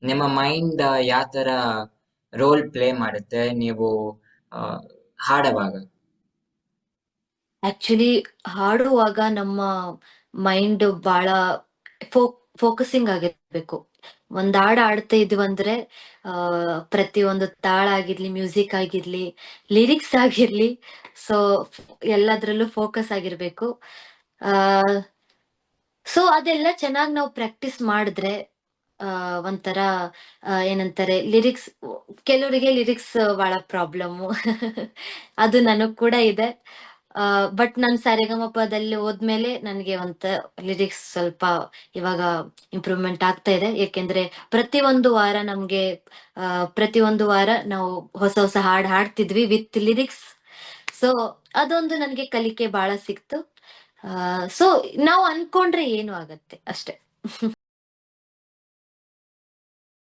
ನಿಮ್ಮ ಮೈಂಡ್ ಯಾವ ತರ ರೋಲ್ ಪ್ಲೇ ಮಾಡುತ್ತೆ ನೀವು ಆ, ಹಾಡುವಾಗ? ಆಕ್ಚುಲಿ ಹಾಡುವಾಗ ನಮ್ಮ ಮೈಂಡ್ ಬಹಳ ಫೋಕಸಿಂಗ್ ಆಗಿರ್ಬೇಕು. ಒಂದ್ ಹಾಡ್ ಆಡ್ತಾ ಇದ್ವಂದ್ರೆ ಆ ಪ್ರತಿಯೊಂದು ತಾಳ ಆಗಿರ್ಲಿ, ಮ್ಯೂಸಿಕ್ ಆಗಿರ್ಲಿ, ಲಿರಿಕ್ಸ್ ಆಗಿರ್ಲಿ, ಸೊ ಎಲ್ಲದ್ರಲ್ಲೂ ಫೋಕಸ್ ಆಗಿರ್ಬೇಕು. ಆ ಸೊ ಅದೆಲ್ಲ ಚೆನ್ನಾಗಿ ನಾವು ಪ್ರಾಕ್ಟೀಸ್ ಮಾಡಿದ್ರೆ ಒಂಥರ ಏನಂತಾರೆ ಲಿರಿಕ್ಸ್, ಕೆಲವರಿಗೆ ಲಿರಿಕ್ಸ್ ಬಹಳ ಪ್ರಾಬ್ಲಮ್ಮು. ಅದು ನನಗ್ ಕೂಡ ಇದೆ. ಬಟ್ ನಾನು ಸರಿಗಮಪದಲ್ಲಿ ಹೋದ್ಮೇಲೆ ನನಗೆ ಲಿರಿಕ್ಸ್ ಸ್ವಲ್ಪ ಇವಾಗ ಇಂಪ್ರೂವ್ಮೆಂಟ್ ಆಗ್ತಾ ಇದೆ. ಯಾಕೆಂದ್ರೆ ಪ್ರತಿಯೊಂದು ವಾರ ನಮ್ಗೆ ಪ್ರತಿಯೊಂದು ವಾರ ನಾವು ಹೊಸ ಹೊಸ ಹಾಡ್ ಹಾಡ್ತಿದ್ವಿ ವಿತ್ ಲಿರಿಕ್ಸ್. ಸೊ ಅದೊಂದು ನನಗೆ ಕಲಿಕೆ ಬಹಳ ಸಿಕ್ತು. ಸೊ ನಾವು ಅನ್ಕೊಂಡ್ರೆ ಏನು ಆಗತ್ತೆ ಅಷ್ಟೇ.